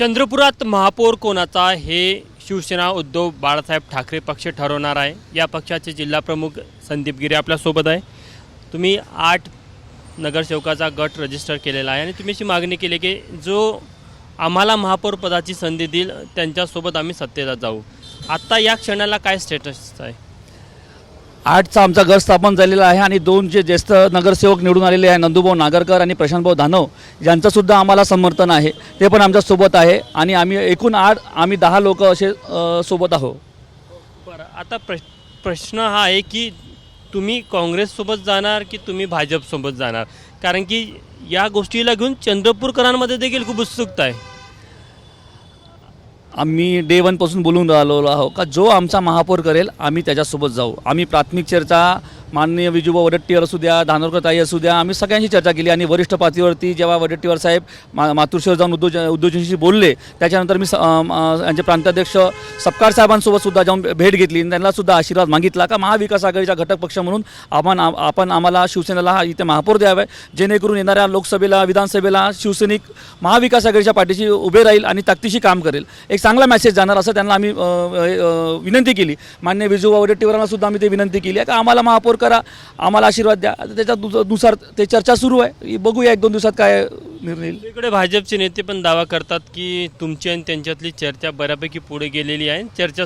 चंद्रपुरात महापौर कोणाचा हे शिवसेना उद्धव बाळासाहेब ठाकरे पक्ष ठरवणार आहे। या पक्षाचे जिल्हाप्रमुख संदीप गिरे आपल्यासोबत आहे। तुम्ही 8 नगरसेवकाचा गट रजिस्टर केलेला आहे आणि तुम्ही अशी मागणी केली की जो आम्हाला महापौर पदाची संधी देईल त्यांच्यासोबत आम्ही सत्तेत जाऊ। आता या क्षणाला काय स्टेटस आहे? 8चा आमचा गट स्थापन झालेला आहे आणि 2 जे ज्येष्ठ नगरसेवक निवडून आलेले आहे नंदूभाऊ नागरकर आणि प्रशांतभाऊ दानव यांचंसुद्धा आम्हाला समर्थन आहे, ते पण आमच्यासोबत आहे आणि आम्ही एकूण 10 लोक असे सोबत आहोत। बरं, आता प्रश्न हा आहे की तुम्ही काँग्रेससोबत जाणार की तुम्ही भाजपसोबत जाणार? कारण की या गोष्टीला घेऊन चंद्रपूरकरांमध्ये देखील खूप उत्सुकता आहे। आम्ही डे 1 पासून बोलून राहिलो आहोत का जो आमचा महापौर करेल आम्ही त्याच्यासोबत जाऊ। आम्ही प्राथमिक चर्चा माननीय विजूभाऊ वडेट्टीवार असू द्या, धानोरकर ताई असू द्या, आम्ही सगळ्यांशी चर्चा केली आणि वरिष्ठ पातळीवरती जेव्हा वडेट्टीवार साहेब मातुरशहर जाऊन उद्योजकांशी बोलले त्याच्यानंतर मी यांचे प्रांताध्यक्ष सपकाळ साहेबांसोबत सुद्धा जाऊन भेट घेतली आणि त्यांना सुद्धा आशीर्वाद मागितला का महाविकास आघाडीचा घटक पक्ष म्हणून आपण आम्हाला शिवसेनेला इथे महापौर द्यावे, जेणेकरून येणाऱ्या लोकसभेला विधानसभेला शिवसैनिक महाविकास आघाडीच्या पाठीशी उभे राहील आणि ताकदीशी काम करेल। एक चांगला मेसेज जाणार असं त्यांना आम्ही विनंती केली। माननीय विजूभाऊ वडेट्टीवारांना सुद्धा आम्ही ते विनंती केली आहे का आम्हाला महापौर करा, आम्हाला आशीर्वाद द्या। त्याच्यानुसार ते चर्चा सुरू आहे, बघूया 1-2 दिवसात काय निर्णय येईल। इकडे भाजपचे नेते पण दावा करतात की तुमची आणि त्यांच्यातली चर्चा बऱ्यापैकी पुढे गेलेली आहे, चर्चा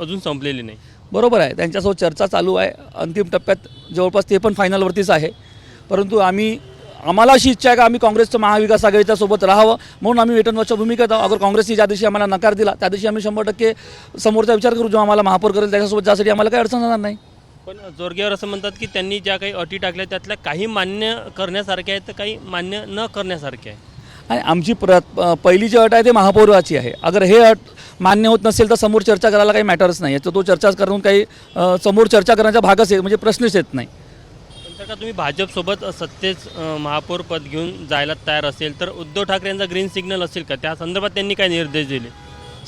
अजून संपलेली नाही। बरोबर आहे, त्यांच्यासोबत चर्चा चालू आहे, अंतिम टप्प्यात जवळपास ते पण फायनलवरतीच आहे। परंतु आम्हाला अशी इच्छा आहे का आम्ही काँग्रेसचं महाविकास आघाडीच्या सोबत राहावं, म्हणून आम्ही वेटनवरच्या भूमिकेत आहोत। अगर काँग्रेसने ज्या दिवशी आम्हाला नकार दिला त्या दिवशी आम्ही 100% समोरचा विचार करू, जो आम्हाला महापौर करेल त्याच्यासोबत जाण्यासाठी आम्हाला काही अडचण होणार नाही। पण जोरगेवर असं म्हणतात की त्यांनी ज्या काही अटी टाकल्या त्यातल्या काही मान्य करण्यासारख्या आहेत तर काही मान्य न करण्यासारख्या आहे। आणि आमची पहिली जी अट आहे ते महापौराची आहे। अगर हे अट मान्य होत नसेल तर समोर चर्चा करायला काही मॅटरच नाही, तर तो चर्चा करून काही समोर चर्चा करण्याचा भागच आहे, म्हणजे प्रश्नच येत नाही। पण जर का तुम्ही भाजपसोबत सत्तेच महापौर पद घेऊन जायला तयार असेल तर उद्धव ठाकरे यांचा ग्रीन सिग्नल असेल का? त्या संदर्भात त्यांनी काय निर्देश दिले?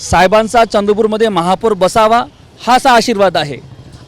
साहेबांचा चंद्रपूरमध्ये महापौर बसावा हाच आशीर्वाद आहे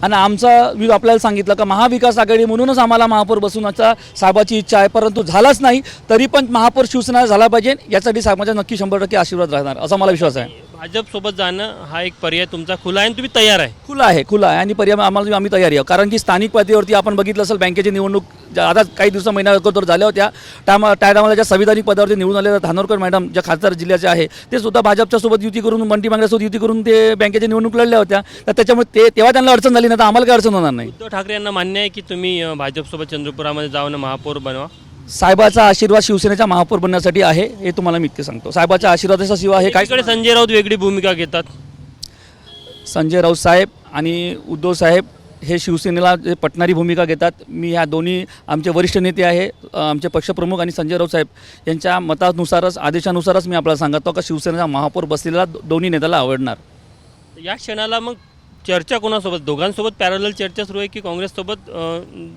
आणि आमचा मी आपल्याला सांगितलं का महाविकास आघाडी म्हणूनच आम्हाला महापौर बसवण्याचा साहेबाची इच्छा आहे, परंतु झालाच नाही तरी पण महापौर शिवसेना झाला पाहिजे यासाठी साहेबांचा नक्की 100% आशीर्वाद राहणार असा मला विश्वास आहे। भाजपसोबत जाणं हा एक पर्याय तुमचा खुला आहे आणि तुम्ही तयार आहे? खुला आहे आणि पर्याय आम्ही तयारी आहे। कारण की स्थानिक पातळीवरती आपण बघितलं असेल बँकेची निवडणूक आता काही महिन्या अगोदर झाल्या होत्या, त्या टायमाला ज्या संविधानिक पदावरती निवडून आलेल्या धानोरकर मॅडम ज्या खासदार जिल्ह्याचे आहे ते सुद्धा भाजपच्या सोबत युती करून बंटी मांगऱ्यासोबत युती करून ते बँकेची निवडणूक लढल्या होत्या, तर त्याच्यामुळे तेव्हा त्यांना अडचण झाली नाही, तर आम्हाला काय अडचण होणार नाही। उद्धव ठाकरे यांना मान्य आहे की तुम्ही भाजपसोबत चंद्रपुरामध्ये जाऊन महापौर बनवा? साहेबाचा आशीर्वाद शिवसेनेचा महापौर बनण्यासाठी आहे, हे तुम्हाला मी इतके सांगतो। साहेबाच्या आशीर्वादाच्या शिवाय हे काय? संजय राऊत वेगळी भूमिका घेतात। संजय राऊत साहेब आणि उद्धव साहेब हे शिवसेनेला जे पटणारी भूमिका घेतात। मी ह्या दोन्ही आमचे वरिष्ठ नेते आहे, आमचे पक्षप्रमुख आणि संजय राऊत साहेब यांच्या मतानुसारच आदेशानुसारच मी आपल्याला सांगतो का शिवसेनेचा महापौर बसलेला दोन्ही नेत्याला आवडणार। या क्षणाला मग चर्चा कोणासोबत, दोघांसोबत पॅरलल चर्चा सुरू आहे की काँग्रेससोबत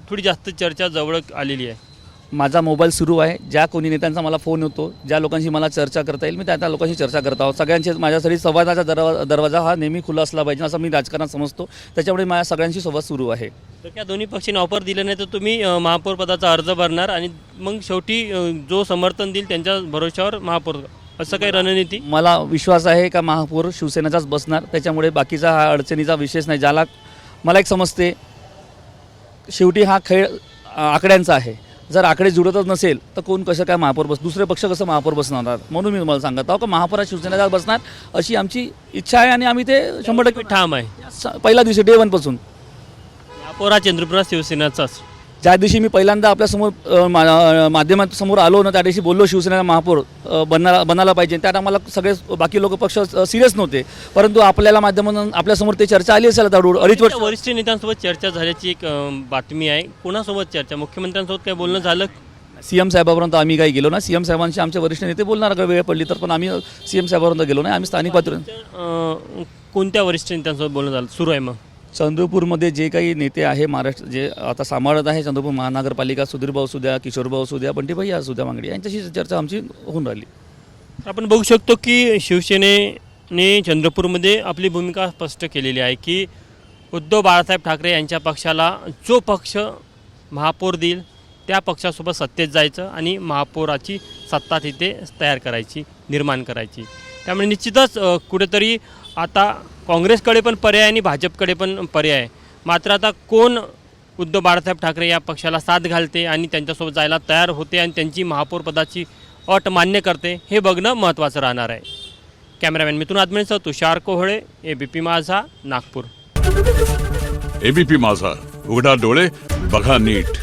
थोडी जास्त चर्चा जवळ आलेली आहे? माझा मोबाईल सुरू आहे, ज्या कोणी नेत्यांचा मला फोन होतो, ज्या लोकांशी मला चर्चा करता येईल मी त्या लोकांशी चर्चा करत आहोत। सगळ्यांचे माझ्यासाठी संवादाचा दरवाजा हा नेहमी खुला असला पाहिजे असं मी राजकारणात समजतो, त्याच्यामुळे माझ्या सगळ्यांशी संवाद सुरू आहे। तर त्या दोन्ही पक्षांनी ऑफर दिले नाही तर तुम्ही महापौर पदाचा अर्ज भरणार आणि मग शेवटी जो समर्थन देईल त्यांच्या भरोश्यावर महापौर, असं काही रणनीती? मला विश्वास आहे का महापौर शिवसेनेचाच बसणार, त्याच्यामुळे बाकीचा हा अडचणीचा विषयच नाही। ज्याला मला एक समजते शेवटी हा खेळ आकड्यांचा आहे, जर आकडे जुळतच नसेल तर कोण कसं काय महापौर दुसरे पक्ष कसं महापौर बसणार, म्हणून मी तुम्हाला सांगत आहो का महापौर शिवसेनेचा बसणार अशी आमची इच्छा आहे आणि आम्ही ते 100% ठाम आहे। पहिल्या दिवशी डे 1 पासून महापौर हा चंद्रपुरात शिवसेनेचाच। ज्या दिवशी मी पहिल्यांदा आपल्यासमोर माध्यमासमोर आलो ना त्या दिवशी बोललो शिवसेनेचा महापौर बनायला पाहिजे, त्या आम्हाला सगळे बाकी लोक पक्ष सिरियस नव्हते, परंतु आपल्याला माध्यमातून आपल्यासमोर ते चर्चा आली असेल आता 2.5 वर्ष। वरिष्ठ नेत्यांसोबत चर्चा झाल्याची एक बातमी आहे, कोणासोबत चर्चा? मुख्यमंत्र्यांसोबत काय बोलणं झालं? सीएम साहेबांपर्यंत आम्ही काही गेलो ना, सीएम साहेबांशी आमचे वरिष्ठ नेते बोलणार अगर वेळ पडली तर, पण आम्ही सीएम साहेबांपर्यंत गेलो नाही, आम्ही स्थानिक पातळीवर। कोणत्या वरिष्ठ नेत्यांसोबत बोलणं झालं सुरू आहे? मग चंद्रपूरमध्ये जे काही नेते आहे महाराष्ट्र जे आता सांभाळत आहे चंद्रपूर महानगरपालिका, सुधीरभाऊ असू द्या, किशोरभाऊ असू द्या, बंटीभाई असू द्या मांगडी, यांच्याशी चर्चा आमची होऊन राहिली। आपण बघू शकतो की शिवसेनेने चंद्रपूरमध्ये आपली भूमिका स्पष्ट केलेली आहे की उद्धव बाळासाहेब ठाकरे यांच्या पक्षाला जो पक्ष महापौर देईल त्या पक्षासोबत सत्तेत जायचं आणि महापौराची सत्ता तिथे तयार करायची, निर्माण करायची। त्यामुळे निश्चितच कुठेतरी आता काँग्रेसकडे पण पर्याय आणि भाजपकडे पण पर्याय आहे. मात्र आता कोण उद्धव बाळासाहेब ठाकरे या पक्षाला साथ घालते आणि त्यांच्यासोबत जायला तयार होते आणि त्यांची महापौरपदाची अट मान्य करते हे बघणं महत्त्वाचं राहणार आहे. कॅमेरामॅन मिथुन आदमेंसह तुषार कोहळे, ABP माझा, नागपूर. ABP माझा, उघडा डोळे बघा नीट.